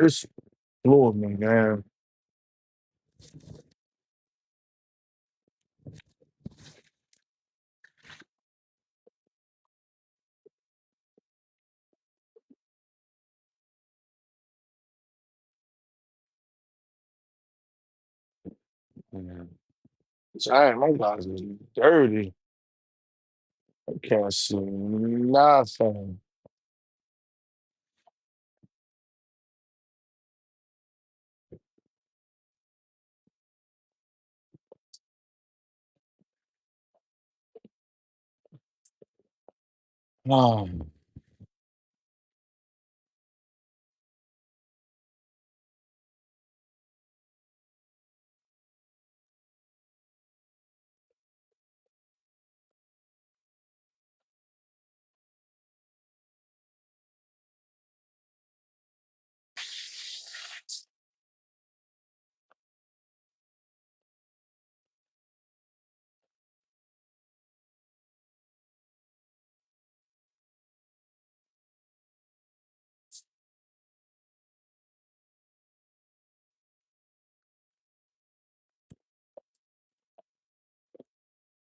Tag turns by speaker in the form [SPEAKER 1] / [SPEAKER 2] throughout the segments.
[SPEAKER 1] It's fluid me, man. Man. Dang, my guys is dirty. I can't see nothing. Um,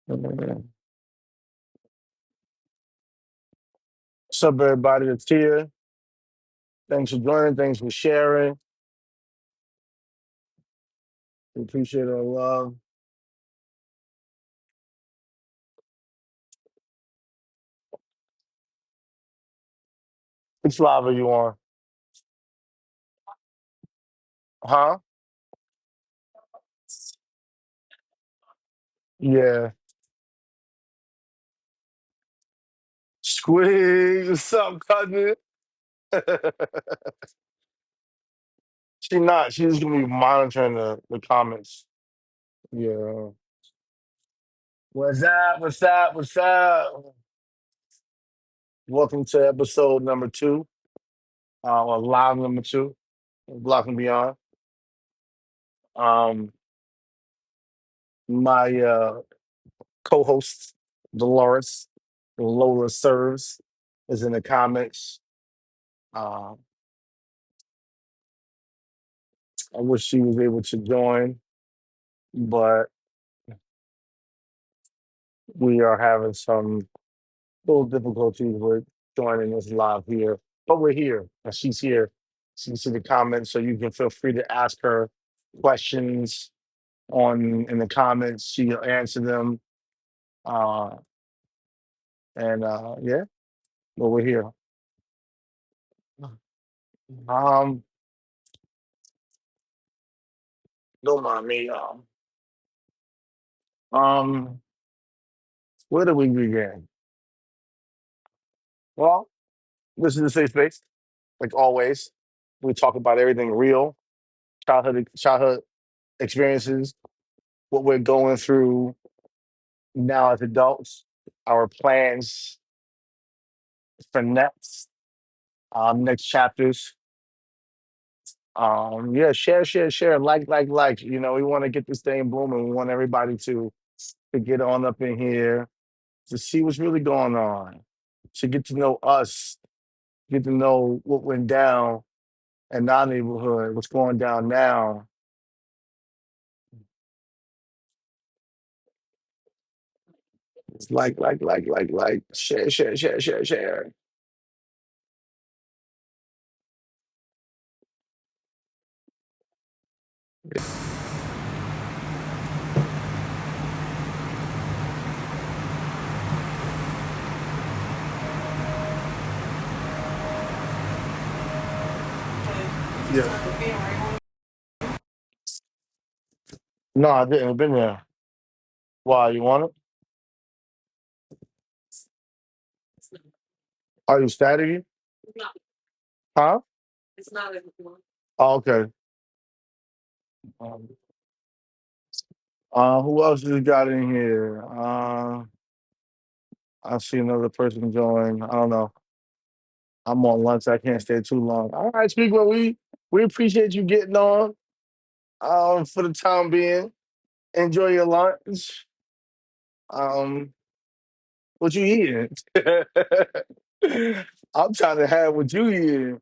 [SPEAKER 1] what's up, everybody that's here? Thanks for joining. Thanks for sharing. We appreciate our love. Which live are you on? Huh? Yeah. Squeeze. What's up, cousin? She not. She's gonna be monitoring the comments. Yeah. What's up? What's up? What's up? Welcome to episode number two, or live number two, Block and Beyond. Um, my co-host Dolores Lola serves is in the comments. Uh, I wish she was able to join, but we are having some little difficulties with joining us live here. But we're here, and she's here. She's in the comments, so you can feel free to ask her questions on in the comments. She'll answer them. Uh, and yeah, but we're here. Um, don't mind me. Um, where do we begin? Well, this is a safe space, like always. We talk about everything real, childhood experiences, what we're going through now as adults, our plans for next chapters. Yeah, share, like. We want to get this thing booming. We want everybody to get on up in here to see what's really going on, to get to know us, get to know what went down in our neighborhood, what's going down now. It's like, share. Yeah. No, I didn't. I've been there. Why? You want it? Are you staticky? Huh? Oh, okay. Um, who else has got in here? I see another person join. I don't know. I'm on lunch. I can't stay too long. All right, Speaker, we appreciate you getting on. For the time being, enjoy your lunch. Um, what you eating? I'm trying to have what you eating.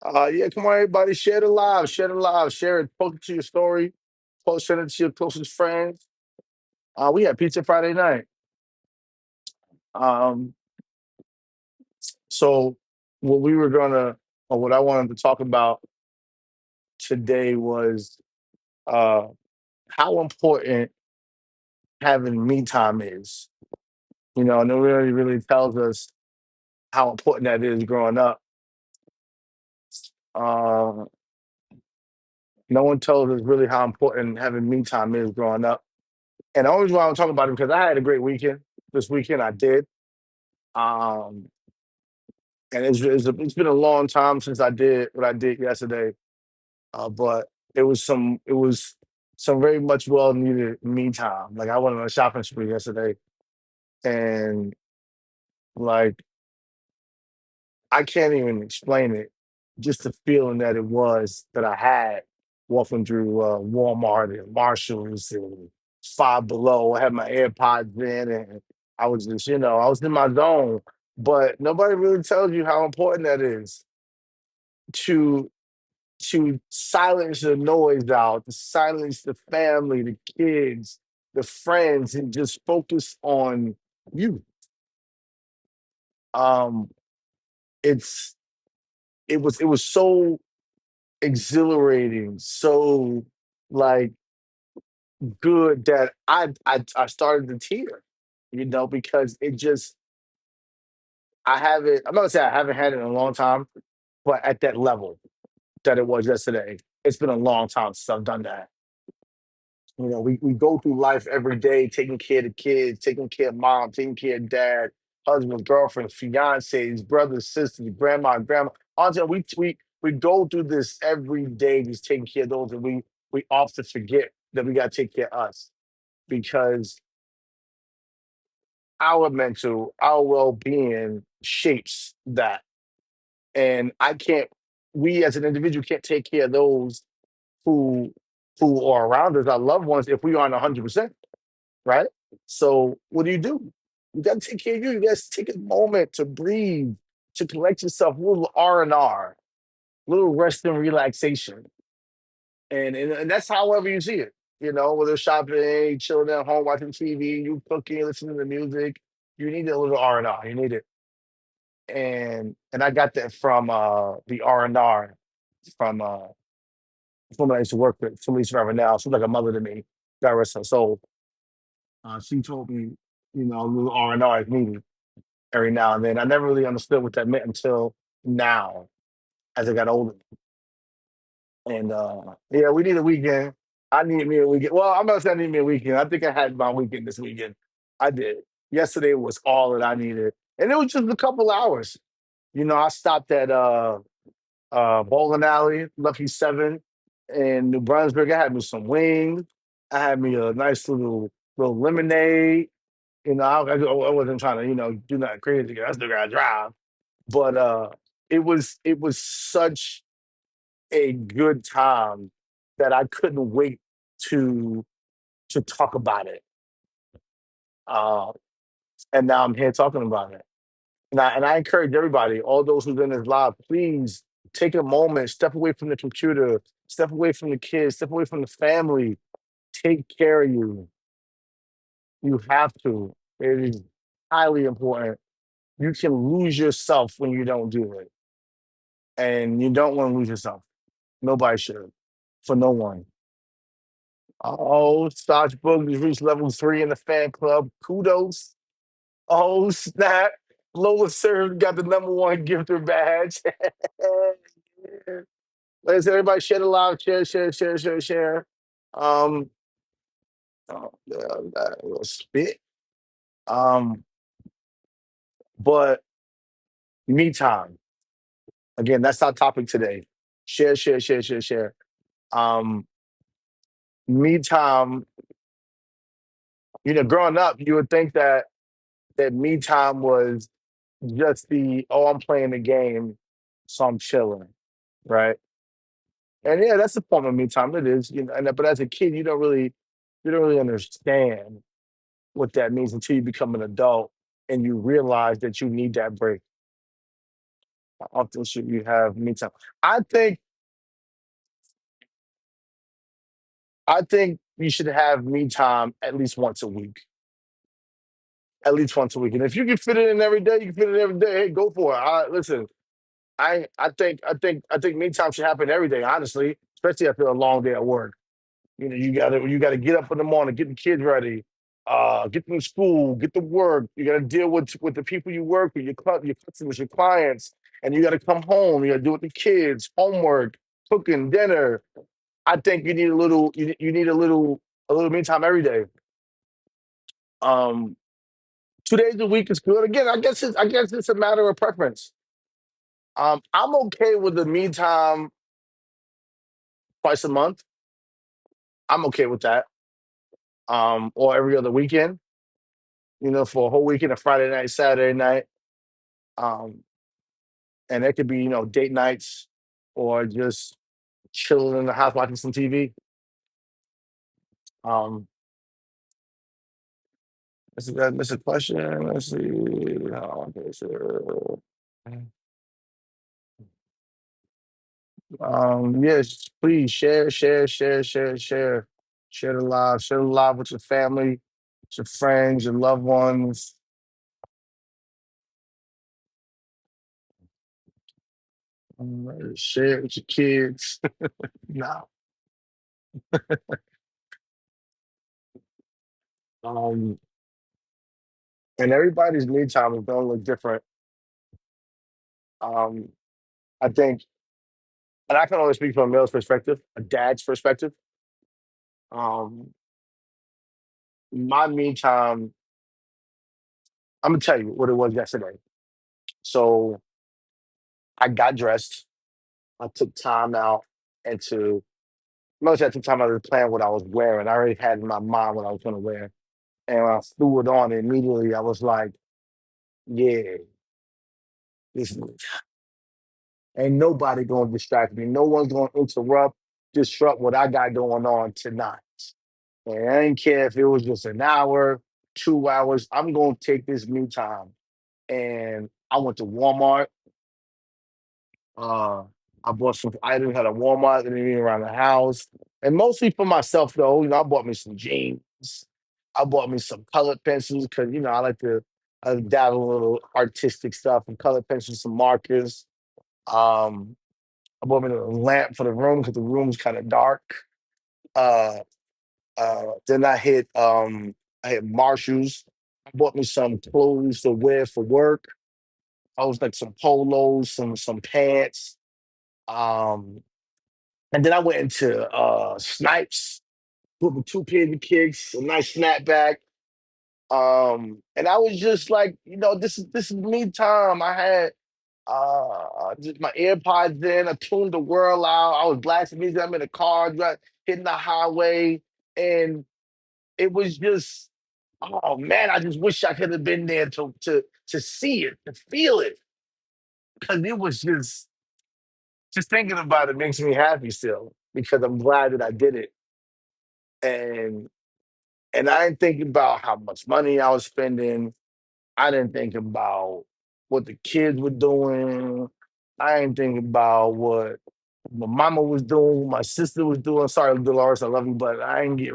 [SPEAKER 1] Yeah, come on, everybody, share the live, share the live, share it, post it to your story, post it to your closest friends. We had pizza Friday night. Um, so what we were gonna, or what I wanted to talk about today was uh how important having me time is. Nobody really tells us how important that is growing up. Uh, no one tells us really how important having me time is growing up. And the only reason why I'm talking about it because I had a great weekend. This weekend I did. Um, and it's been a long time since I did what I did yesterday. But it was some very much well needed me time. Like I went on a shopping spree yesterday, and like I can't even explain it. Just the feeling that it was that I had walking through Walmart and Marshalls and Five Below. I had my AirPods in, and I was just, I was in my zone. But nobody really tells you how important that is to silence the noise out, to silence the family, the kids, the friends, and just focus on you. Um, it's it was so exhilarating, so like good that I started to tear, because it just I haven't. I'm not gonna say I haven't had it in a long time, but at that level that it was yesterday, it's been a long time since I've done that. We go through life every day, taking care of the kids, taking care of mom, taking care of dad, husband, girlfriend, fiancés, brothers, sisters, grandma. Honestly, we go through this every day, just taking care of those, and we often forget that we got to take care of us because our well being shapes that, and I can't. We as an individual can't take care of those who who are around us, our loved ones, if we aren't 100%. Right? So what do? You got to take care of you. You got to take a moment to breathe, to collect yourself, a little R&R, little rest and relaxation, and that's however you see it. Whether shopping, chilling at home, watching TV, you cooking, listening to music, you need a little R&R. You need it, and I got that from the R&R from someone I used to work with, Felicia Ravenel. She's like a mother to me. God rest her soul. She told me, a little R&R is needed every now and then. I never really understood what that meant until now, as I got older. And yeah, we need a weekend. I need me a weekend. Well, I'm not saying I need me a weekend. I think I had my weekend this weekend. I did. Yesterday was all that I needed, and it was just a couple hours. I stopped at bowling alley, Lucky Seven, in New Brunswick. I had me some wings. I had me a nice little lemonade. I wasn't trying to, do nothing crazy. 'Cause I still got to drive, but it was such a good time that I couldn't wait to talk about it. Uh, and now I'm here talking about it. And I encourage everybody, all those who's in this live, please take a moment, step away from the computer, step away from the kids, step away from the family. Take care of you. You have to. It is highly important. You can lose yourself when you don't do it. And you don't want to lose yourself. Nobody should. For no one. Oh, Scotch Book has reached level 3 in the fan club. Kudos. Oh, snap. Lola Serve got the number one gifter badge. Let's everybody share the live, share. Um, a little spit. Um, but me time. Again, that's our topic today. Share. Um, Me time. Growing up, you would think that me time was just I'm playing the game, so I'm chilling, right? And yeah, that's the form of me time. It is, but as a kid, you don't really understand what that means until you become an adult and you realize that you need that break. How often should you have me time? I think I think you should have me time at least once a week. At least once a week. And if you can fit it in every day, you can fit it in every day. Hey, go for it. Listen, I think me time should happen every day, honestly, especially after a long day at work. You gotta get up in the morning, get the kids ready, get them to school, get to work. You gotta deal with the people you work with, your customers, your clients, and you gotta come home. You gotta do with the kids, homework, cooking, dinner. I think you need a little you need a little me time every day. Um, 2 days a week is good. Again, I guess it's a matter of preference. I'm okay with the me time twice a month. I'm okay with that. Or every other weekend. For a whole weekend, a Friday night, Saturday night. Um, and it could be date nights or just chilling in the house watching some TV. Um, that's a question. Let's see. Okay, so, yes, please share the live with your family, your friends, your loved ones. Share it with your kids. No. Um, and everybody's me time is gonna look different. Um, I think, and I can only speak from a male's perspective, a dad's perspective. Um, my me time, I'm gonna tell you what it was yesterday. So I got dressed. I took time out and to mostly I took time out to plan what I was wearing. I already had in my mind what I was gonna wear. And when I threw it on immediately, I was like, yeah, this ain't nobody gonna distract me. No one's gonna disrupt what I got going on tonight. And I didn't care if it was just an hour, 2 hours. I'm gonna take this me time. And I went to Walmart. Uh, I bought some items at a Walmart and even around the house, and mostly for myself though. I bought me some jeans. I bought me some colored pencils because I like to dabble in a little artistic stuff and colored pencils, some markers. Um, I bought me a lamp for the room because the room's kind of dark. Uh, then I hit Marshalls. I bought me some clothes to wear for work. I was like some polos, some pants. Um, and then I went into Snipes, put me two pairs of kicks, a nice snapback. And I was just like, this is me time. I had just my AirPods in, I tuned the world out, I was blasting music, I'm in the car, hitting the highway, and it was just, oh man, I just wish I could have been there to see it, to feel it, because it was just thinking about it makes me happy still because I'm glad that I did it. And I didn't think about how much money I was spending. I didn't think about what the kids were doing. I didn't think about what my mama was doing, what my sister was doing. Sorry, Dolores, I love you, but I ain't get.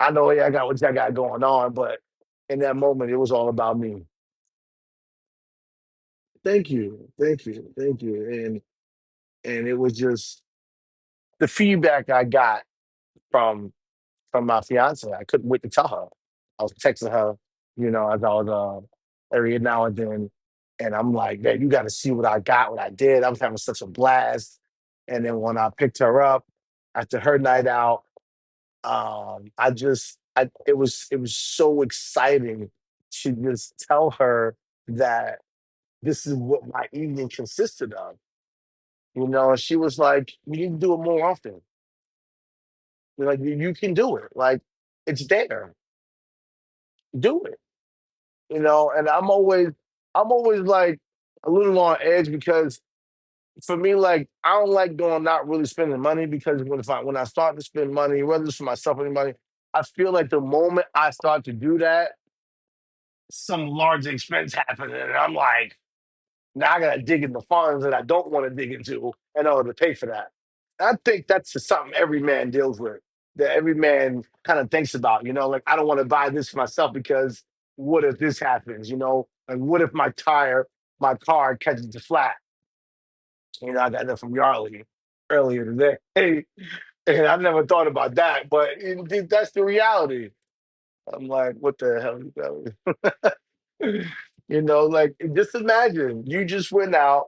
[SPEAKER 1] I know I got what I got going on, but in that moment, it was all about me. Thank you, and it was just the feedback I got from my fiance. I couldn't wait to tell her. I was texting her, as I was every now and then, and I'm like, man, you got to see what I got, what I did. I was having such a blast. And then when I picked her up after her night out, it was so exciting to just tell her that this is what my evening consisted of. And she was like, "You need to do it more often. You're like, you can do it. Like, it's there. Do it." And I'm always like a little on edge because for me, like I don't like doing not really spending money because when I start to spend money, whether it's for myself or anybody, I feel like the moment I start to do that, some large expense happens, and I'm like, Now I gotta dig in the funds that I don't want to dig into in order to pay for that. I think that's just something every man deals with. That every man kind of thinks about. Like I don't want to buy this for myself because what if this happens? And what if my car catches the flat? I got that from Yarley earlier today. Hey, and I never thought about that, but that's the reality. I'm like, what the hell you telling me? Like just imagine you just went out,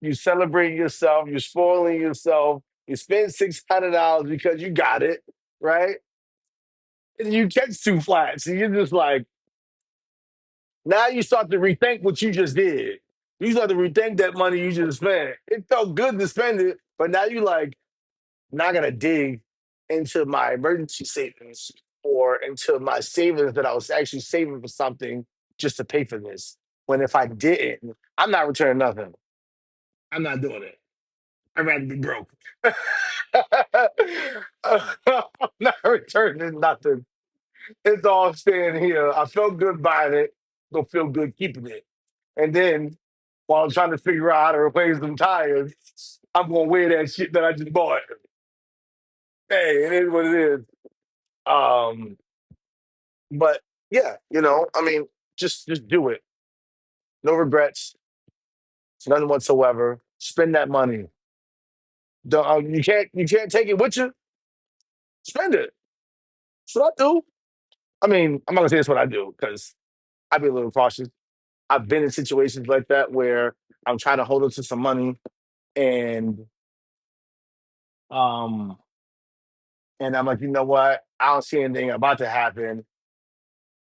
[SPEAKER 1] you celebrate yourself, you're spoiling yourself, you spend $600 because you got it, right? And you catch two flats, and you're just like, now you start to rethink what you just did. You start to rethink that money you just spent. It felt good to spend it, but now you like, not gonna dig into my emergency savings or into my savings that I was actually saving for something just to pay for this. When if I didn't, I'm not returning nothing. I'm not doing it. I'd rather be broke. I'm not returning nothing. It's all staying here. I felt good buying it. Gonna feel good keeping it. And then while I'm trying to figure out how to replace them tires, I'm gonna wear that shit that I just bought. Hey, it is what it is. Um, but yeah, I mean, just do it. No regrets, none whatsoever. Spend that money. You can't take it with you. Spend it. That's what I do. I mean, I'm not gonna say that's what I do because I'd be a little cautious. I've been in situations like that where I'm trying to hold on to some money and um and I'm like, you know what? I don't see anything about to happen,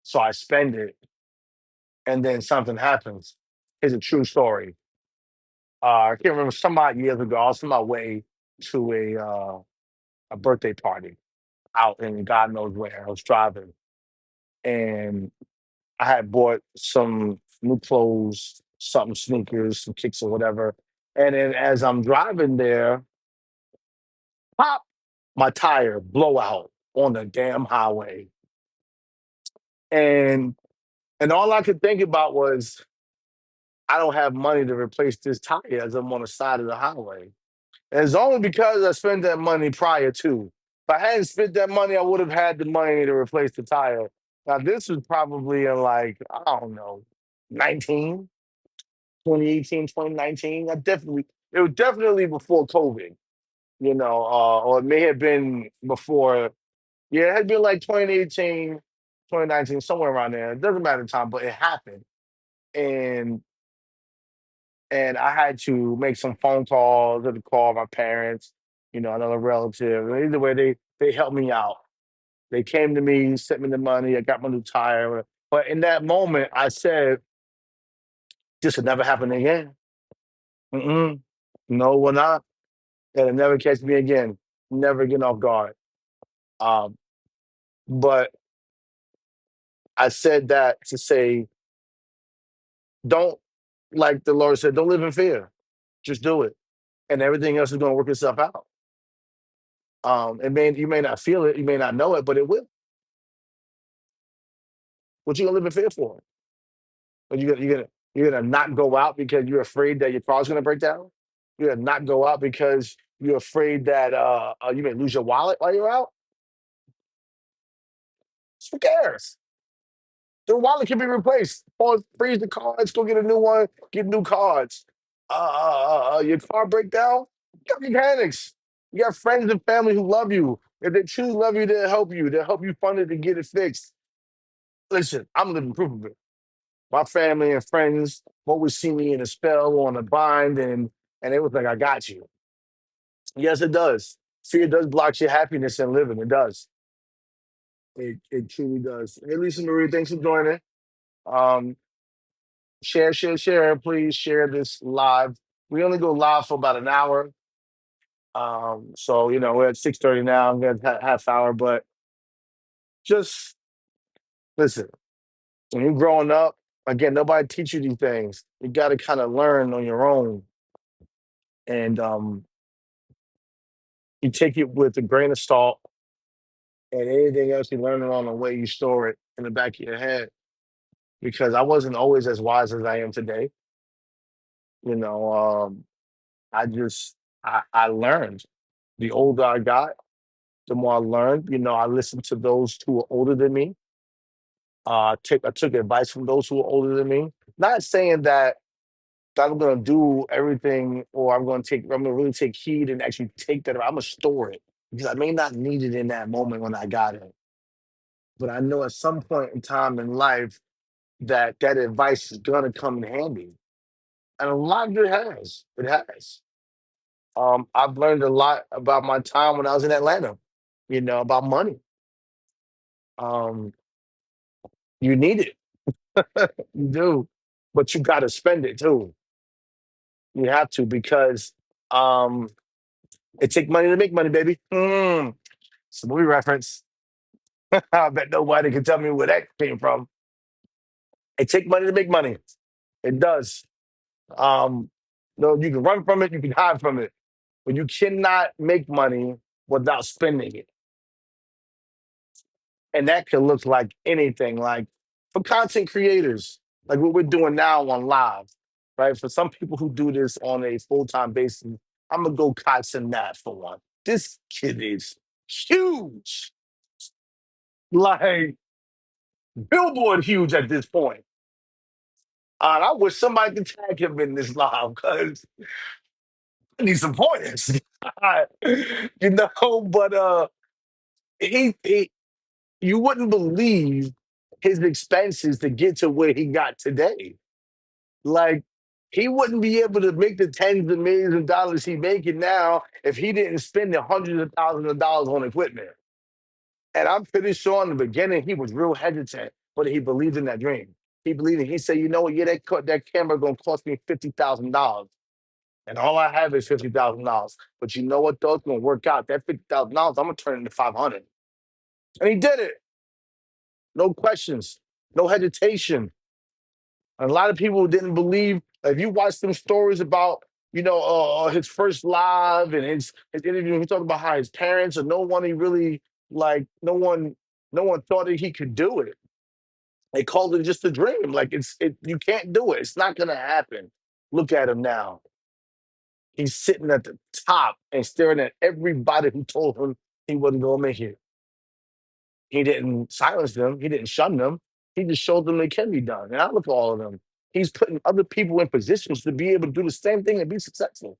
[SPEAKER 1] so I spend it, and then something happens. Here's a true story. I can't remember some odd years ago. I was on my way to a birthday party out in God knows where. I was driving, and I had bought some new clothes, some sneakers, some kicks or whatever. And then as I'm driving there, pop, my tire blow out on the damn highway. And and all I could think about was I don't have money to replace this tire as I'm on the side of the highway. And it's only because I spent that money prior to. If I hadn't spent that money, I would have had the money to replace the tire. Now, this was probably in like, I don't know, 19, 2018, 2019. It was definitely before COVID, or it may have been before. Yeah, it had been like 2018, 2019, somewhere around there. It doesn't matter the time, but it happened. And and I had to make some phone calls or to call my parents, another relative. And either way, they helped me out. They came to me, sent me the money. I got my new tire. But in that moment, I said, "This will never happen again. Mm-mm. No, will not. It'll never catch me again. Never get off guard." Um, but I said that to say, don't like the Lord said, don't live in fear. Just do it, and everything else is going to work itself out. You may not feel it, you may not know it, but it will. What you gonna live in fear for? Are you're gonna not go out because you're afraid that your car's gonna break down? You're gonna not go out because you're afraid that you may lose your wallet while you're out? Who cares? The wallet can be replaced. Or freeze the cards, go get a new one, get new cards. Your car break down? You got mechanics. You got friends and family who love you. If they truly love you, they'll help you. They'll help you fund it to get it fixed. Listen, I'm living proof of it. My family and friends always see me in a spell or on a bind, and it was like, I got you. Yes, it does. Fear does block your happiness and living. It does. It truly does. Hey, Lisa Marie, thanks for joining. Um, share, share, share. Please share this live. We only go live for about an hour. So we're at 6:30 now. I'm gonna half hour, but just listen. When you're growing up, again, nobody teach you these things. You got to kind of learn on your own, and you take it with a grain of salt, and anything else you learn along the way, you store it in the back of your head. Because I wasn't always as wise as I am today. You know, I just I learned. The older I got, the more I learned. You know, I listened to those who were older than me. I took advice from those who were older than me. Not saying that I'm gonna do everything or I'm gonna really take heed and actually take that. I'm gonna store it because I may not need it in that moment when I got it. But I know at some point in time in life that that advice is gonna come in handy. And a lot of it has. It has. I've learned a lot about my time when I was in Atlanta, you know, about money. Um, you need it. You do. But you gotta spend it too. You have to because um it take money to make money, baby. It's a movie reference. I bet nobody can tell me where that came from. It take money to make money. It does. Um, no, you can run from it, you can hide from it, but you cannot make money without spending it. And that can look like anything. Like for content creators, like what we're doing now on live, right? For some people who do this on a full-time basis, I'm gonna go Cots and that for one. This kid is huge, like billboard huge at this point. And I wish somebody could tag him in this live because I need some pointers. You know, but he you wouldn't believe his expenses to get to where he got today. Like he wouldn't be able to make the tens of millions of dollars he making now if he didn't spend the hundreds of thousands of dollars on equipment. And I'm pretty sure in the beginning he was real hesitant, but he believed in that dream. He believed it. He said, "You know what? Yeah, that camera gonna cost me $50,000, and all I have is $50,000. But you know what? Though it's gonna work out. That $50,000, I'm gonna turn it into 500." And he did it. No questions, no hesitation. And a lot of people didn't believe. If you watch some stories about, you know, his first live and his interview, he talked about how his parents or no one he really like, no one thought that he could do it. They called it just a dream. Like you can't do it. It's not gonna happen. Look at him now. He's sitting at the top and staring at everybody who told him he wasn't gonna make it. He didn't silence them. He didn't shun them. He just showed them it can be done. And I look at all of them. He's putting other people in positions to be able to do the same thing and be successful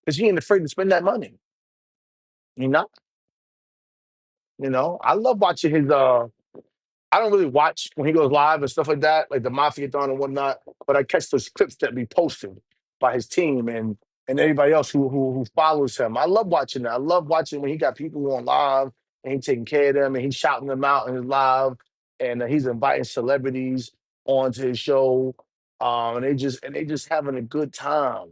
[SPEAKER 1] because he ain't afraid to spend that money. You know, you know. I love watching his. I don't really watch when he goes live and stuff like that, like the Mafia Thon and whatnot. But I catch those clips that be posted by his team and everybody else who follows him. I love watching that. I love watching when he got people on live and he taking care of them and he's shouting them out in his live and he's inviting celebrities onto his show. And they just having a good time.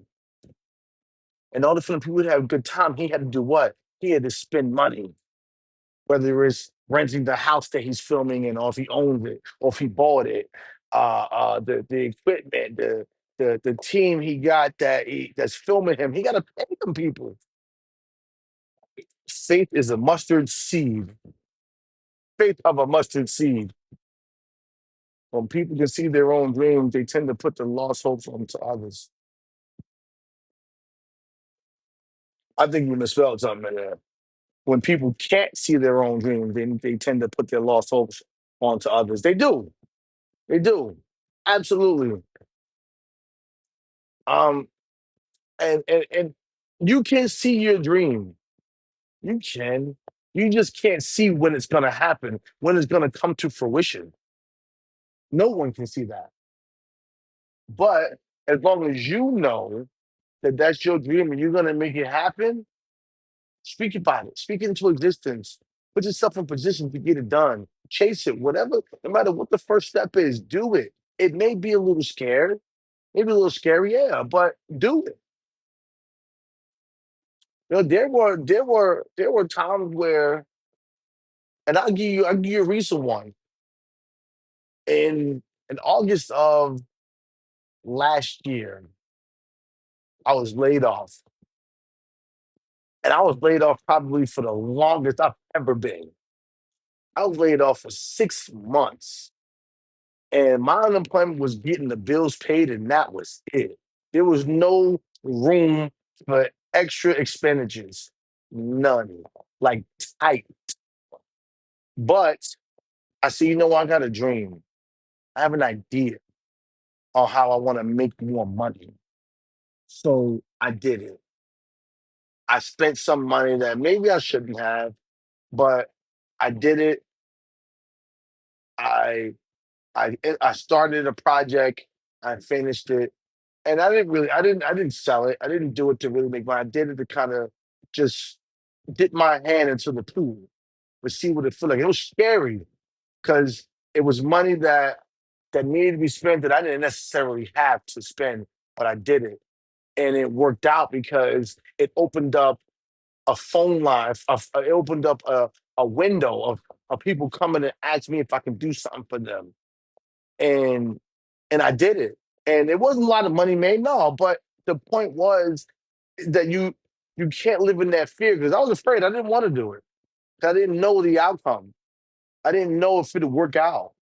[SPEAKER 1] In order for the people to have a good time, he had to do what? He had to spend money, whether it's renting the house that he's filming in, or if he owns it, or if he bought it, the equipment, the team he got that's filming him, he got to pay them people. Faith is a mustard seed. Faith of a mustard seed. When people can see their own dreams, they tend to put the lost hopes onto others. I think you misspelled something in there. When people can't see their own dreams, they tend to put their lost hopes onto others. They do. They do. Absolutely. Um, and you can see your dream. You can. You just can't see when it's gonna happen, when it's gonna come to fruition. No one can see that. But as long as you know that that's your dream and you're gonna make it happen, speak about it. Speak it into existence. Put yourself in position to get it done. Chase it. Whatever, no matter what the first step is, do it. It may be a little scared, maybe a little scary, yeah, but do it. You know, there were times where, and I'll give you a recent one. In August of last year, I was laid off. And I was laid off probably for the longest I've ever been. I was laid off for 6 months. and my unemployment was getting the bills paid, and that was it. There was no room for extra expenditures, none, like tight. But I said, you know what? I got a dream. I have an idea on how I want to make more money. So I did it. I spent some money that maybe I shouldn't have, but I did it. I I started a project. I finished it, and I didn't sell it. I didn't do it to really make money. I did it to kind of just dip my hand into the pool to see what it felt like. It was scary because it was money that needed to be spent that I didn't necessarily have to spend, but I did it, and it worked out because it opened up a phone line. It opened up a window of people coming and ask me if I can do something for them, and I did it. And it wasn't a lot of money made, no, but the point was that you can't live in that fear because I was afraid. I didn't want to do it. I didn't know the outcome. I didn't know if it would work out.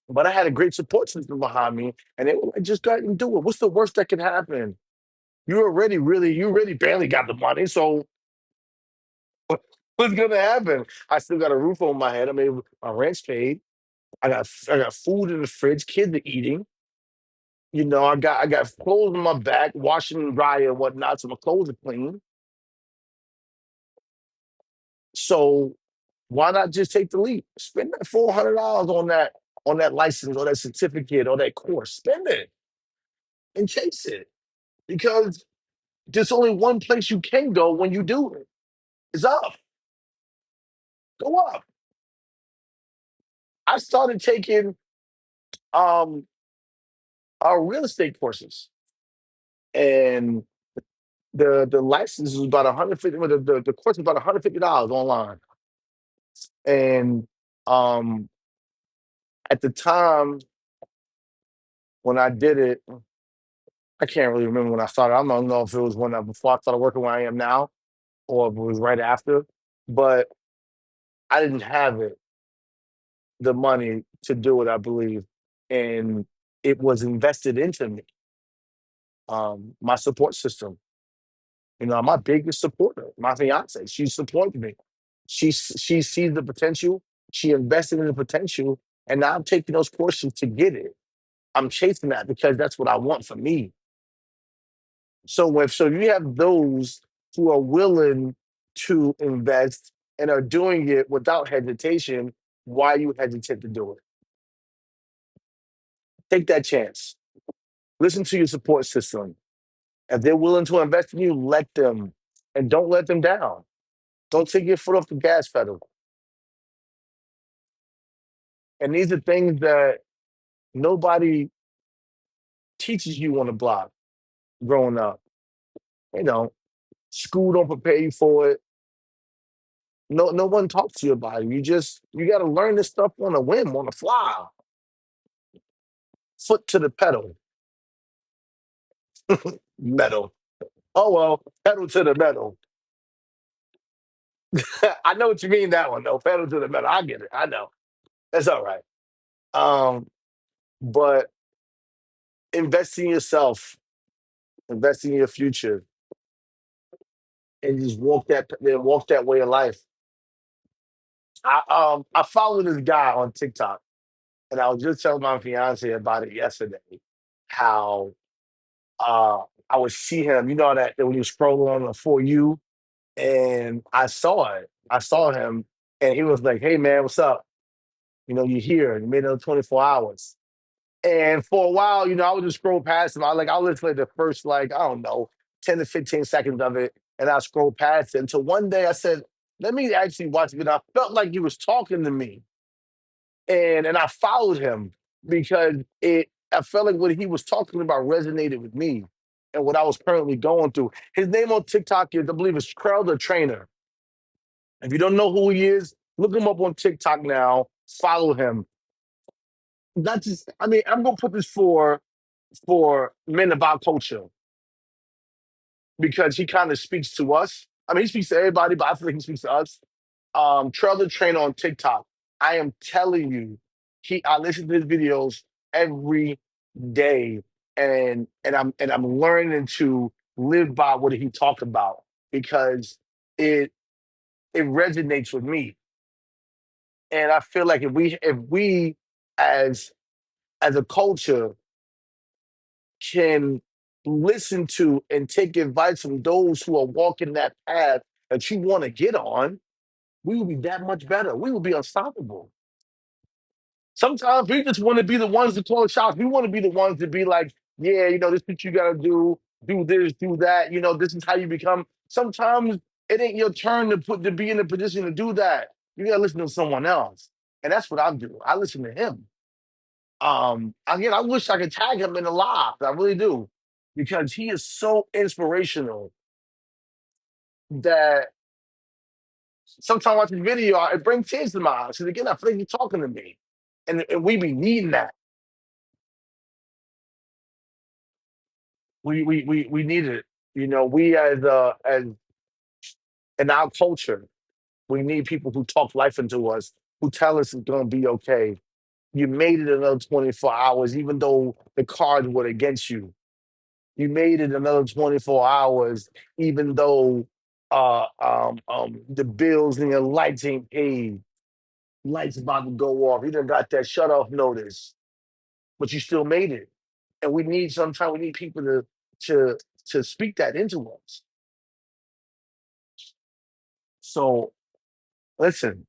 [SPEAKER 1] But I had a great support system behind me, and they were like, "Just go ahead and do it. What's the worst that can happen? You already barely got the money, so what's gonna happen? I still got a roof on my head. I mean, my rent's paid. I got food in the fridge. Kids are eating. You know, I got clothes on my back, washing and dry and whatnot, so my clothes are clean. So why not just take the leap? Spend that $400 on that license or that certificate or that course. Spend it and chase it because there's only one place you can go when you do it. It's up. Go up. I started taking um our real estate courses, and the license was about 150. Well, the course was about $150 online, and um at the time when I did it, I can't really remember when I started. I don't know if it was when before I started working where I am now, or if it was right after. But I didn't have the money to do it. I believe, and it was invested into me. My support system. You know, my biggest supporter, my fiance. She supports me. She sees the potential. She invested in the potential, and now I'm taking those courses to get it. I'm chasing that because that's what I want for me. So you have those who are willing to invest and are doing it without hesitation, why you hesitate to do it? Take that chance. Listen to your support system. If they're willing to invest in you, let them, and don't let them down. Don't take your foot off the gas pedal. And these are things that nobody teaches you on the block growing up. You know, school don't prepare you for it. No one talks to you about it. You got to learn this stuff on a whim, on the fly, foot to the pedal, metal. Oh well, pedal to the metal. I know what you mean that one though. Pedal to the metal. I get it. I know. That's all right. Um, but invest in yourself, invest in your future, and just walk that way of life. I follow this guy on TikTok, and I was just telling my fiance about it yesterday. How I would see him, you know that when you scroll on the for you, and I saw it. I saw him, and he was like, "Hey man, what's up? You know, you're here. You made another 24 hours." And for a while, you know, I would just scroll past him. I'll listen to the first like, I don't know, 10 to 15 seconds of it, and I scroll past it until one day I said, let me actually watch it. And I felt like he was talking to me. And I followed him because it I felt like what he was talking about resonated with me and what I was currently going through. His name on TikTok is, I believe, it's Trail the Trainer. If you don't know who he is, look him up on TikTok now. Follow him. Not just, I mean, I'm gonna put this for men about culture because he kind of speaks to us. I mean, he speaks to everybody, but I feel like he speaks to us. Trail the Trainer on TikTok. I am telling you, I listen to his videos every day, and I'm learning to live by what he talked about because it it resonates with me. And I feel like if we as as a culture can listen to and take advice from those who are walking that path that you want to get on, we will be that much better. We will be unstoppable. Sometimes we just want to be the ones to call the shots. We want to be the ones to be like, yeah, this is what you gotta do this, do that. This is how you become. Sometimes it ain't your turn to be in a position to do that. You gotta listen to someone else. And that's what I do. I listen to him. Again, I wish I could tag him in the live. I really do. Because he is so inspirational that sometimes watching video, it brings tears to my eyes. And again, I feel like you're talking to me. And we be needing that. We need it. We as in our culture, we need people who talk life into us, who tell us it's gonna be okay. You made it another 24 hours, even though the cards were against you. You made it another 24 hours, even though the bills and your lights ain't paid. Lights about to go off. You done got that shut off notice, but you still made it. And sometimes we need people to to speak that into us. So listen,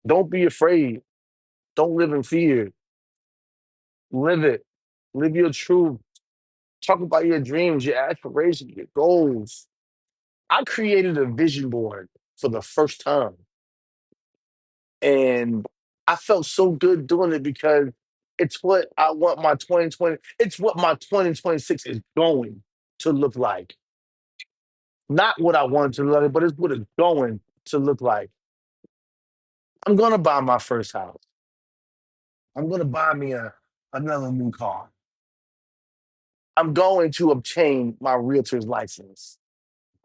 [SPEAKER 1] don't be afraid. Don't live in fear. Live it. Live your truth. Talk about your dreams, your aspirations, your goals. I created a vision board for the first time. And I felt so good doing it because it's what I want my 2020, it's what my 2026 is going to look like. Not what I want it to look like, but it's what it's going to look like. I'm gonna buy my first house. I'm gonna buy me another new car. I'm going to obtain my realtor's license.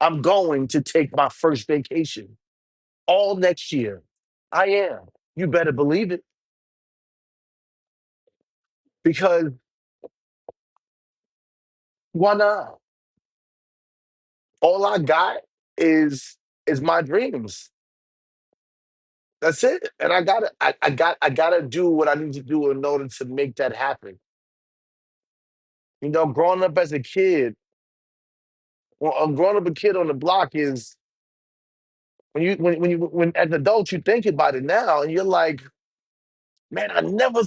[SPEAKER 1] I'm going to take my first vacation all next year. I am. You better believe it because why not? All I got is is my dreams. That's it. And I gotta do what I need to do in order to make that happen. Growing up as a kid, growing up a kid on the block is when as an adult you think about it now and you're like, man, I never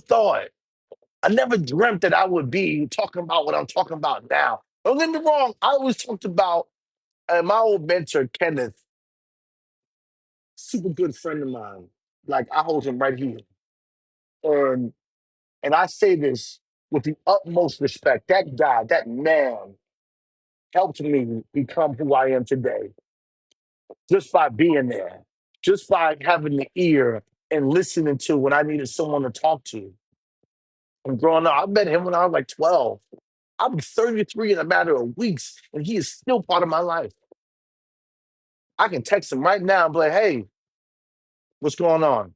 [SPEAKER 1] dreamt that I would be talking about what I'm talking about now. Don't get me wrong, I always talked about my old mentor, Kenneth, super good friend of mine. Like I hold him right here. And and I say this with the utmost respect. That guy, that man, helped me become who I am today just by being there, just by having the ear and listening to when I needed someone to talk to. And growing up, I met him when I was like 12. I'm 33 in a matter of weeks, and he is still part of my life. I can text him right now and be like, hey, what's going on?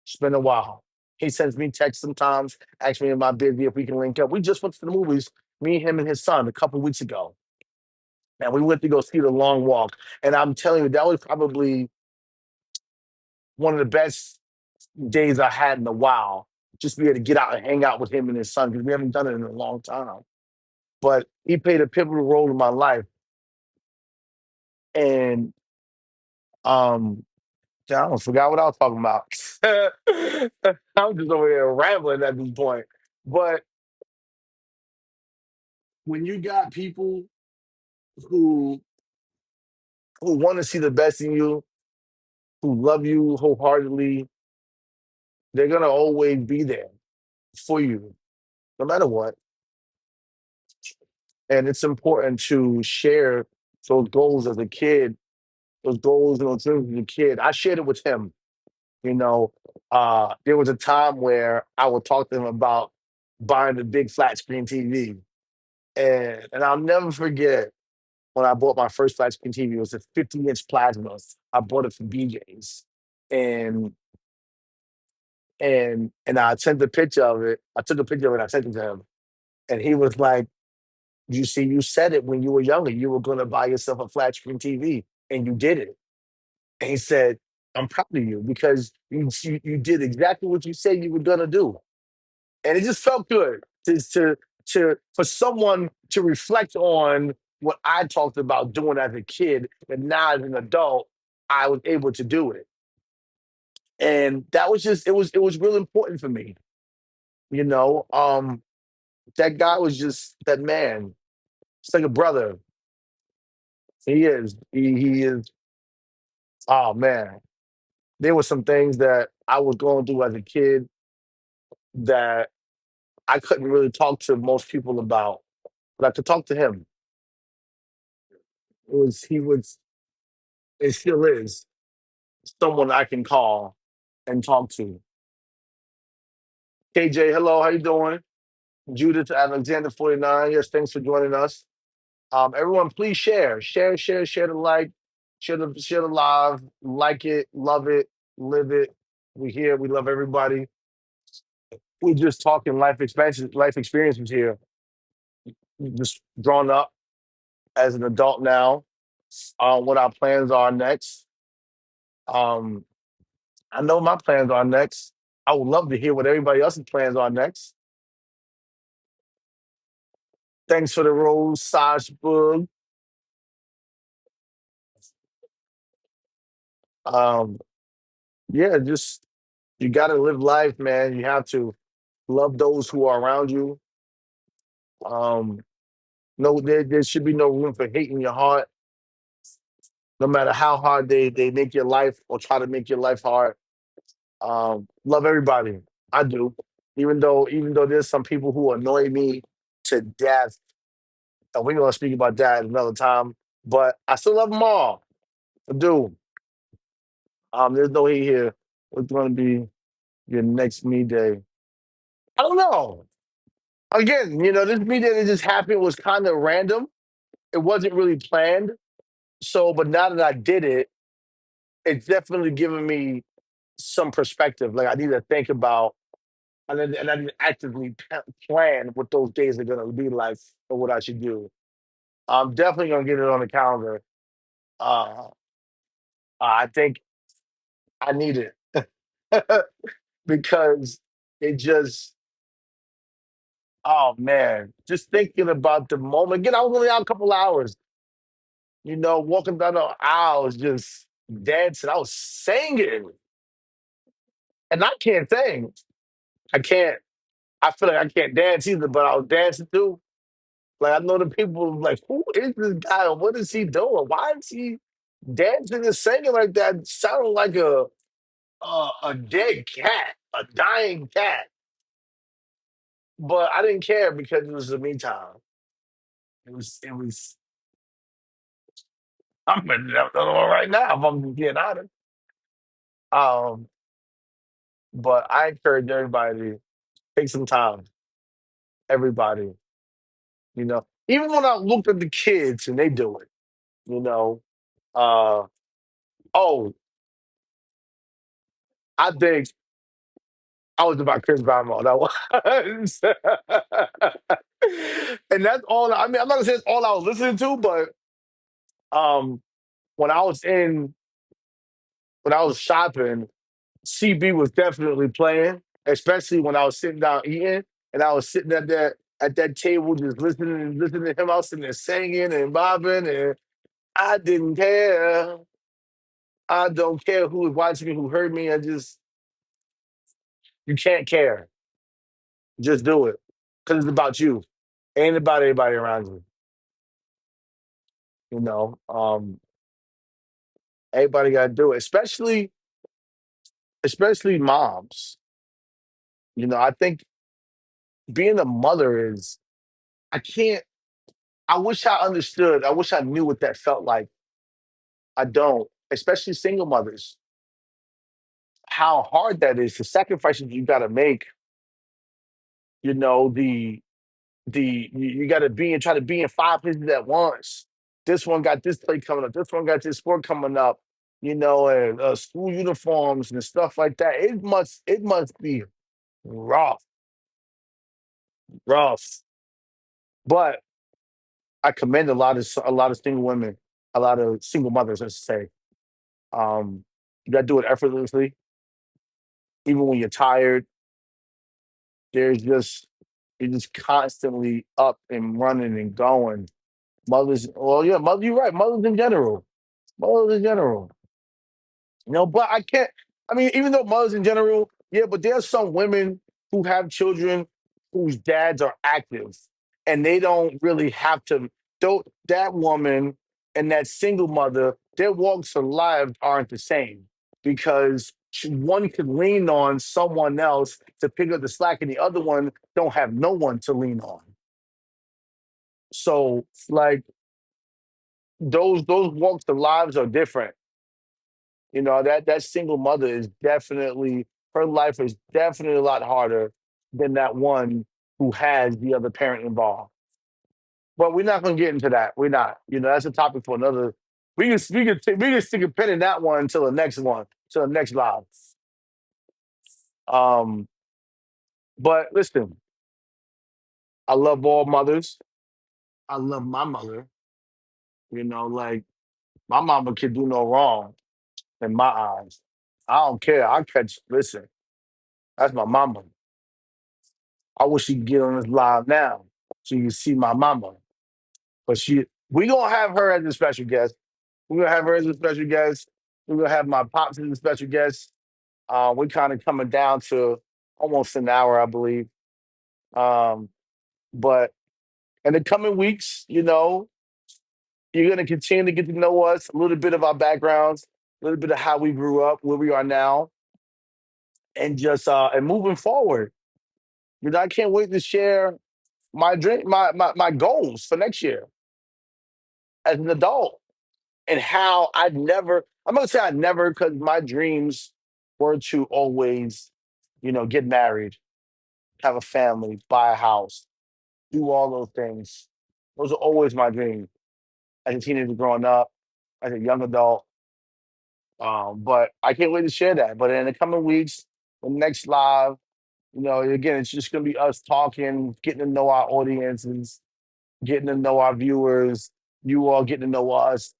[SPEAKER 1] It's been a while. He sends me texts sometimes, asks me, am I busy if we can link up. We just went to the movies, me, him, and his son a couple weeks ago. And we went to go see The Long Walk. And I'm telling you, that was probably one of the best days I had in a while. Just to be able to get out and hang out with him and his son because we haven't done it in a long time. But he played a pivotal role in my life. And um, I almost forgot what I was talking about. I'm just over here rambling at this point. But when you got people who who want to see the best in you, who love you wholeheartedly, they're gonna always be there for you, no matter what. And it's important to share those goals as a kid, those goals and those dreams as a kid. I shared it with him. You know, there was a time where I would talk to him about buying the big flat screen TV. And I'll never forget when I bought my first flat screen TV. It was a 50-inch plasma. I bought it from BJ's. And and I sent the picture of it. I took a picture of it. And I sent it to him, and he was like, "You see, you said it when you were younger. You were going to buy yourself a flat screen TV, and you did it." And he said, "I'm proud of you because you did exactly what you said you were going to do." And it just felt good to for someone to reflect on what I talked about doing as a kid, and now as an adult, I was able to do it. And that was just it was real important for me. You know, that guy was just that man. It's like a brother. He is. He is. Oh man, there were some things that I was going through as a kid that I couldn't really talk to most people about, but I could talk to him. He was it still is someone I can call and talk to. KJ, hello, how you doing? Judith Alexander 49. Yes, thanks for joining us. Everyone, please share the like, share the live, like it, love it, live it. We here, we love everybody. We're just talking life experiences here. Just grown up as an adult now. What our plans are next. Um, I know my plans are next. I would love to hear what everybody else's plans are next. Thanks for the rose, Saj Boog. Um, yeah, just you got to live life, man. You have to love those who are around you. Um, no, there should be no room for hate in your heart, no matter how hard they make your life or try to make your life hard. Love everybody. I do. Even though there's some people who annoy me to death, and we're gonna speak about that another time. But I still love them all. I do. There's no hate here. What's gonna be your next me day? I don't know. Again, this me day that just happened was kind of random. It wasn't really planned. So, but now that I did it, it's definitely given me some perspective. Like I need to think about and I need to actively plan what those days are gonna be like or what I should do. I'm definitely gonna get it on the calendar. Uh, I think I need it because it just, oh man, just thinking about the moment. Again, I was only out a couple hours. Walking down the aisles, just dancing. I was singing, and I can't sing. I can't. I feel like I can't dance either, but I was dancing too. Like I know the people like, who is this guy? What is he doing? Why is he dancing and singing like that? Sounding like a dead cat, a dying cat. But I didn't care because it was the me time. It was. I'm in the other one right now. If I'm being honest. Um, but I encourage everybody to take some time. Everybody, even when I looked at the kids and they do it, you know. Uh, oh, I think I was about Chris Brown on that was. And that's all. I mean, I'm not gonna say it's all I was listening to, but um, when I was in when I was shopping, CB was definitely playing, especially when I was sitting down eating and I was sitting at that table just listening to him. I was sitting there singing and bobbing, and I didn't care. I don't care who was watching me, who heard me. You can't care. Just do it because it's about you. Ain't about anybody around you. You know, everybody got to do it, especially moms. I think being a mother is. I can't. I wish I understood. I wish I knew what that felt like. I don't. Especially single mothers. How hard that is. The sacrifices you got to make. You got to be and try to be in five places at once. This one got this play coming up. This one got this sport coming up. and school uniforms and stuff like that. It must be rough, rough. But I commend a lot of single women, a lot of single mothers, let's say. You got to do it effortlessly, even when you're tired. There's just you're just constantly up and running and going. Mothers, well, yeah, mother, you're right. Mothers in general. But I can't. I mean, even though mothers in general, yeah, but there's some women who have children whose dads are active, and they don't really have to. Though that woman and that single mother, their walks of life aren't the same because one could lean on someone else to pick up the slack, and the other one don't have no one to lean on. So, like those walks of lives are different. That single mother is definitely her life is definitely a lot harder than that one who has the other parent involved. But we're not going to get into that. We're not. That's a topic for another. We can stick a pin in that one, till the next live. Um, but listen, I love all mothers. I love my mother. Like my mama could do no wrong in my eyes. I don't care. I catch. Listen, that's my mama. I wish she could get on this live now so you can see my mama. But we gonna have her as a special guest. We're gonna have her as a special guest. We're gonna have my pops as a special guest. We're kind of coming down to almost an hour, I believe. Um, but in the coming weeks, you're gonna continue to get to know us, a little bit of our backgrounds, a little bit of how we grew up, where we are now, and just and moving forward. I can't wait to share my dream, my goals for next year as an adult and how I'm gonna say I never, because my dreams were to always, get married, have a family, buy a house, do all those things. Those are always my dreams as a teenager growing up, as a young adult. But I can't wait to share that. But in the coming weeks, the next live, again, it's just gonna be us talking, getting to know our audiences, getting to know our viewers, you all getting to know us,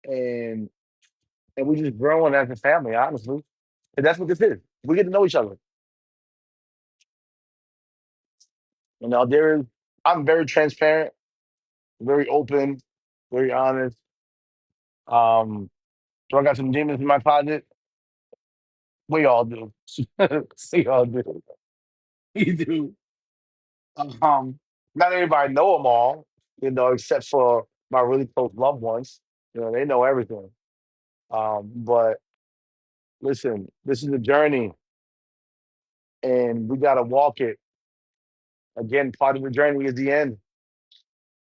[SPEAKER 1] and we just growing as a family, honestly. And that's what this is. We get to know each other. There is. I'm very transparent, very open, very honest. Um, do I got some demons in my closet? We all do. We all do. We do. Um, Not everybody know them all, except for my really close loved ones. They know everything. But listen, this is a journey, and we gotta walk it. Again, part of the journey is the end.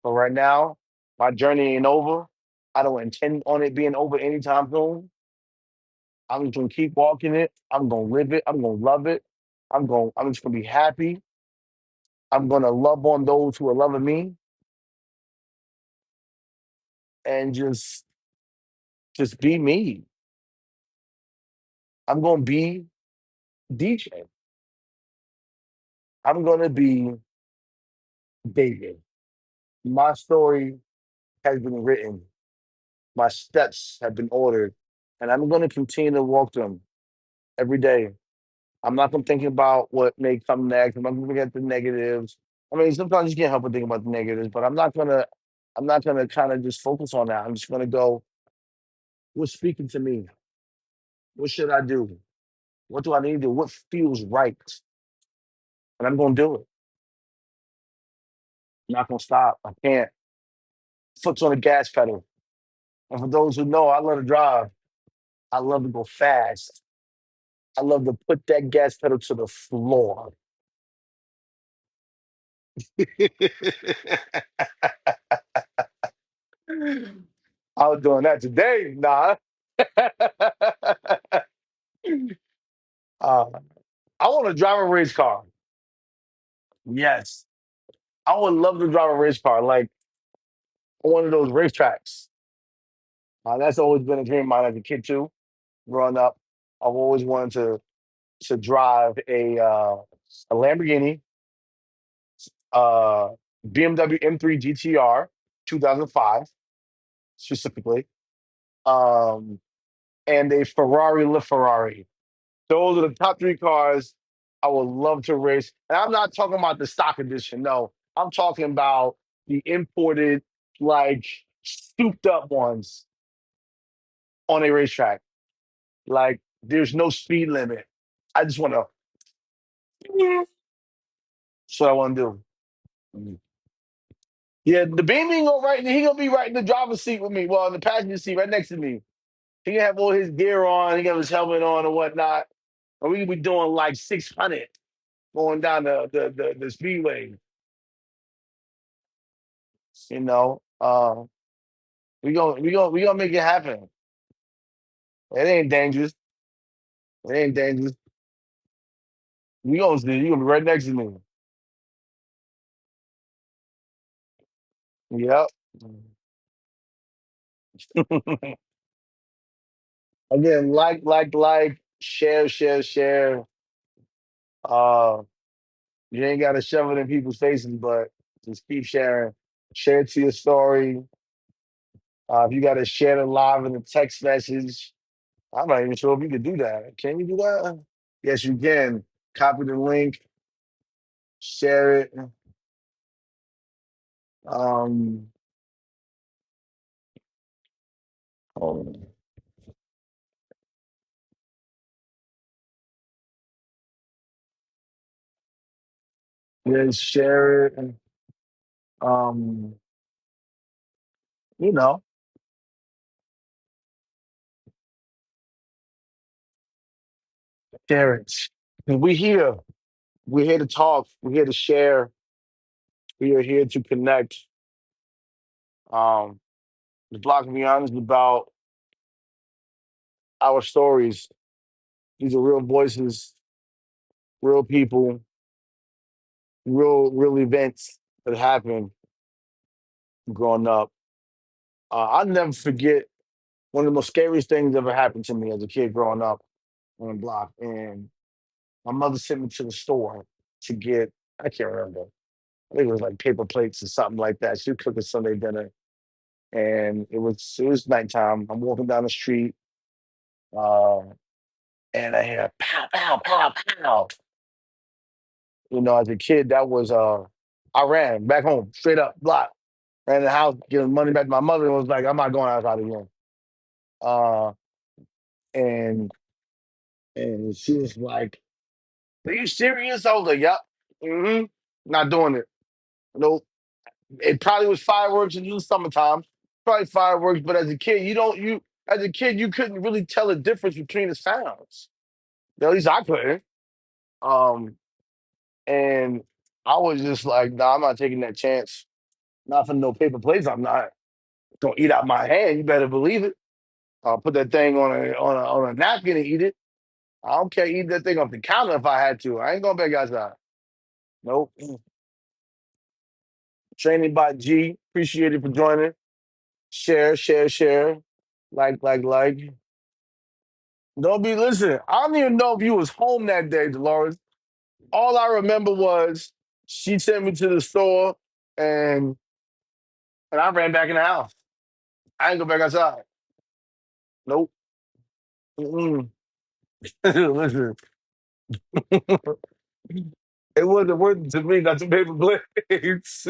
[SPEAKER 1] But right now, my journey ain't over. I don't intend on it being over anytime soon. I'm just gonna keep walking it. I'm gonna live it. I'm gonna love it. I'm just gonna be happy. I'm gonna love on those who are loving me and just be me. I'm gonna be DJ. I'm gonna be David. My story has been written. My steps have been ordered, and I'm gonna continue to walk them every day. I'm not gonna think about what may come next. I'm not gonna forget the negatives. I mean, sometimes you can't help but think about the negatives, but I'm not gonna kind of just focus on that. I'm just gonna go, what's speaking to me? What should I do? What do I need to do? What feels right? And I'm gonna do it. I'm not gonna stop. I can't. Foot's on the gas pedal. And for those who know, I love to drive. I love to go fast. I love to put that gas pedal to the floor. I was doing that today. Nah. uh, I want to drive a race car. Yes. I would love to drive a race car, like on one of those racetracks. That's always been a dream of mine as a kid too. Growing up, I've always wanted to drive a Lamborghini, uh, BMW M3 GTR 2005 specifically, um, and a Ferrari LaFerrari. Those are the top three cars I would love to race. And I'm not talking about the stock edition. No, I'm talking about the imported, like souped up ones on a racetrack. Like there's no speed limit. I just want to. That's what I want to do. Yeah, the baby ain't gonna right. He gonna be right in the driver's seat with me. Well, in the passenger seat, right next to me. He can have all his gear on. He got his helmet on and whatnot. And we can be doing like 600 going down the speedway. You know, we gonna make it happen. It ain't dangerous. It ain't dangerous. We gonna see. You gonna be right next to me. Yep. Again, share, share, share. Uh, you ain't gotta shove it in people's faces, but just keep sharing. Share it to your story. If you gotta share it live in a text message, I'm not even sure if you can do that. Can you do that? Yes, you can. Copy the link, share it. Um, oh, yeah, share it. Um, you know, share it. 'Cause we here. We're here to talk. We're here to share. We are here to connect. Um, the block to be honest about our stories. These are real voices, real people, real events that happened growing up. I'll never forget one of the most scariest things ever happened to me as a kid growing up on the block. And my mother sent me to the store to get, I can't remember. I think it was like paper plates or something like that. She was cooking Sunday dinner. And it was nighttime. I'm walking down the street, uh, and I hear pow, pow, pow, pow. As a kid, that was I ran back home, straight up block. Ran in the house, giving money back to my mother and was like, I'm not going outside again. Uh and and she was like, are you serious? I was like, Yep. Not doing it. Nope. It probably was fireworks in the summertime. Probably fireworks, but as a kid, you as a kid, you couldn't really tell the difference between the sounds. At least I couldn't. Um, and I was just like, nah, I'm not taking that chance. Not for no paper plates. I'm not gonna eat out my hand. You better believe it. I'll put that thing on a napkin and eat it. I don't care. Eat that thing off the counter if I had to. I ain't going back outside. Nope. Training by G. Appreciate it for joining. Share, share, share. Like. Don't be listening. I don't even know if you was home that day, Dolores. All I remember was she sent me to the store and and I ran back in the house. I ain't go back outside. Nope. Mm-mm. Listen, it wasn't worth to me not to paper plates.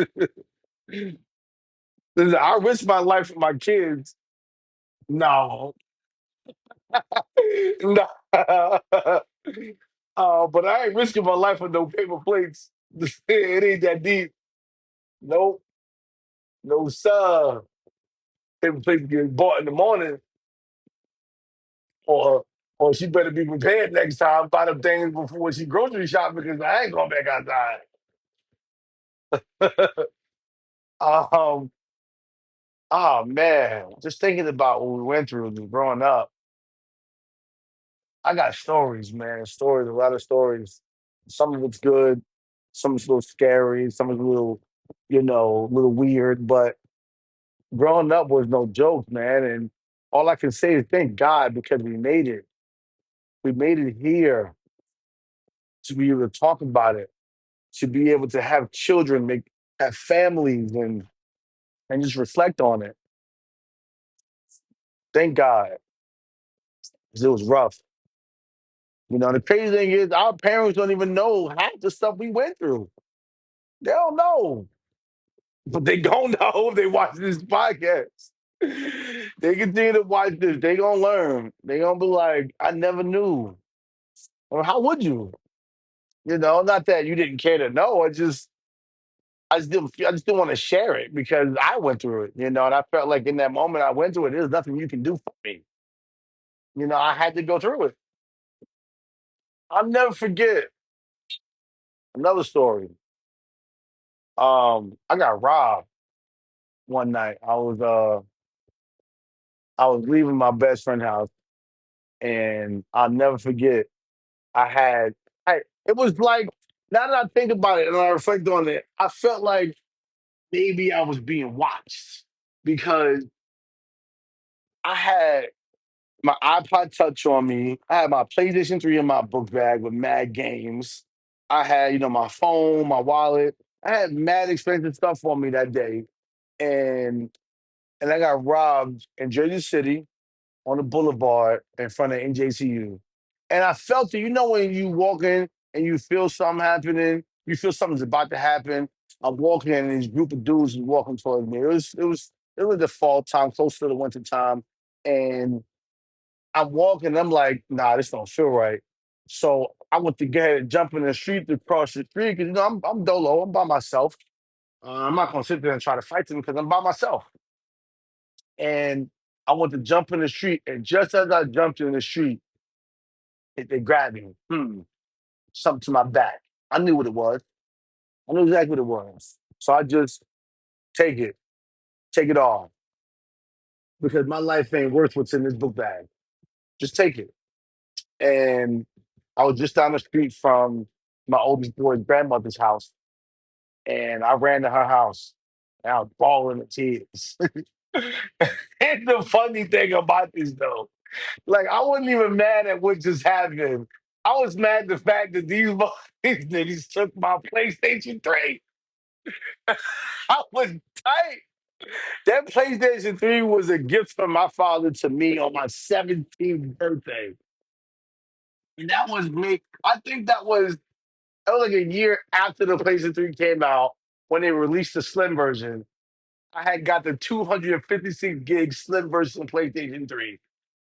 [SPEAKER 1] Listen, I risked my life for my kids. No, no. But I ain't risking my life for no paper plates. It ain't that deep. Nope. No, sir. Paper plates get bought in the morning, or or she better be prepared next time. Buy them things before she grocery shop because I ain't going back outside. um. Oh man, just thinking about what we went through growing up. I got stories, man. Stories, a lot of stories. Some of it's good, some of it's a little scary, some of it's a little, a little weird. But growing up was no joke, man. All I can say is thank God because we made it. We made it here to be able to talk about it, to be able to have children, have families, and just reflect on it. Thank God, 'cause it was rough. The crazy thing is, our parents don't even know half the stuff we went through. They don't know, but they gonna know if they watch this podcast. They continue to watch this. They gonna learn. They gonna be like, I never knew. Or how would you? Not that you didn't care to know. I just didn't want to share it because I went through it. And I felt like in that moment I went through it. There's nothing you can do for me. I had to go through it. I'll never forget another story. I got robbed one night. I was leaving my best friend's house, and I'll never forget. I had, it was like, now that I think about it and I reflect on it, I felt like maybe I was being watched because I had my iPod Touch on me. I had my PlayStation 3 in my book bag with mad games. I had, my phone, my wallet. I had mad expensive stuff on me that day. And and I got robbed in Jersey City on the boulevard in front of NJCU. And I felt it, when you walk in and you feel something happening, you feel something's about to happen. I'm walking in and this group of dudes is walking towards me. It was the fall time, close to the winter time. And I'm walking, I'm like, nah, this don't feel right. So I went to get and jump in the street to cross the street because I'm dolo, I'm by myself. I'm not gonna sit there and try to fight them because I'm by myself. And I went to jump in the street, and just as I jumped in the street, they grabbed me. Something to my back. I knew what it was. I knew exactly what it was. So I just take it, take it all, because my life ain't worth what's in this book bag. Just take it. And I was just down the street from my oldest boy's grandmother's house, and I ran to her house, and I was bawling in tears. And the funny thing about this, though, like I wasn't even mad at what just happened. I was mad at the fact that these niggas took my PlayStation 3. I was tight. That PlayStation 3 was a gift from my father to me on my 17th birthday. And that was me. I think that was like a year after the PlayStation 3 came out when they released the slim version. I had got the 256 gig slim version of PlayStation 3.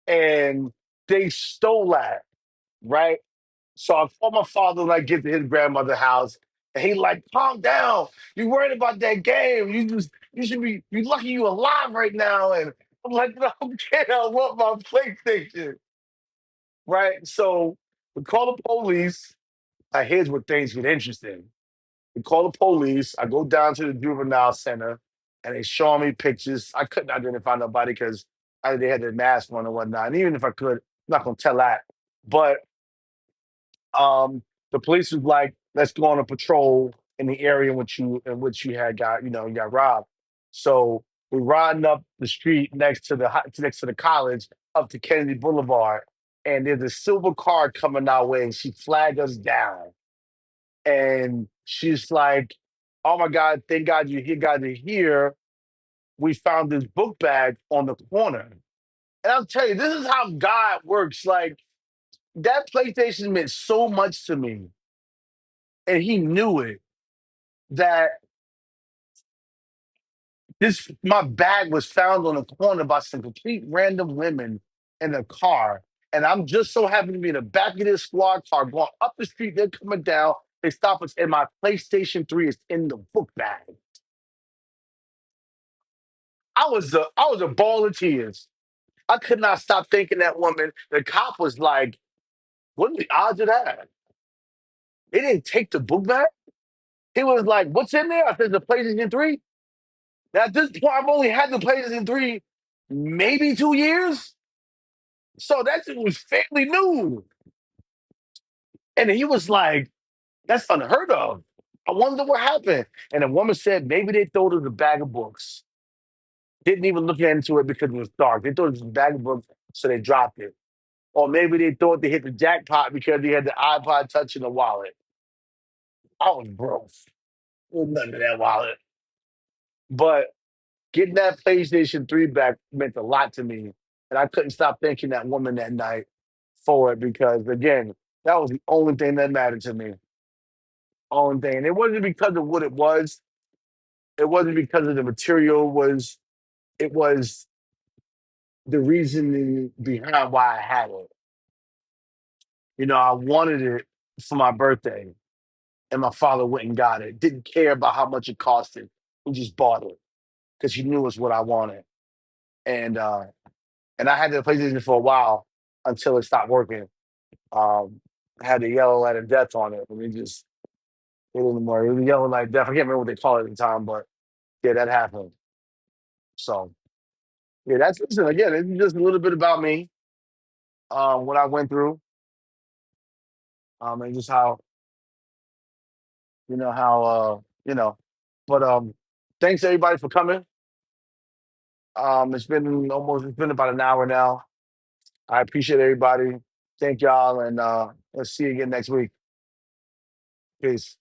[SPEAKER 1] And they stole that, right? So I called my father when I get to his grandmother's house, and he like, calm down. You worried about that game? You lucky you alive right now. And I'm like, no, kid, I want my PlayStation, right? So we call the police. Here's where things get interesting. We call the police. I go down to the juvenile center, and they show me pictures. I couldn't identify nobody because they had their mask on and whatnot. And even if I could, I'm not gonna tell that. But the police was like, "Let's go on a patrol in the area in which you had you got robbed." So we're riding up the street next to the college up to Kennedy Boulevard, and there's a silver car coming our way, and she flagged us down, and she's like, "Oh my God, thank God you guys are here. We found this book bag on the corner." And I'll tell you, this is how God works. Like that PlayStation meant so much to me, and He knew it. That this my bag was found on the corner by some complete random women in a car, and I'm just so happy to be in the back of this squad car going up the street. They're coming down. They stop us, and my PlayStation 3 is in the book bag. I was a ball of tears. I could not stop thinking that woman. The cop was like, "What are the odds of that?" They didn't take the book bag. He was like, "What's in there?" I said, "The PlayStation 3." Now at this point, I've only had the PlayStation 3 maybe 2 years. So that shit was fairly new. And he was like, "That's unheard of. I wonder what happened." And the woman said, "Maybe they threw it in a bag of books." Didn't even look into it because it was dark. They thought it was a bag of books, so they dropped it. Or maybe they thought they hit the jackpot because they had the iPod Touch in the wallet. I was broke. There was nothing in that wallet. But getting that PlayStation 3 back meant a lot to me. And I couldn't stop thanking that woman that night for it because, again, that was the only thing that mattered to me. Only thing. And it wasn't because of what it was, it wasn't because of the material, it was the reasoning behind why I had it. I wanted it for my birthday, and my father went and got it. Didn't care about how much it costed. He just bought it because he knew it's what I wanted. And and I had the PlayStation for a while until it stopped working. I had the yellow light of death on it. Let me just hit it anymore. It was the yellow light of death. I can't remember what they call it at the time, but yeah, that happened. So yeah, that's listen again. It's just a little bit about me, what I went through, and just how But thanks everybody for coming. It's been about an hour now. I appreciate everybody. Thank y'all, and let's see you again next week. Peace.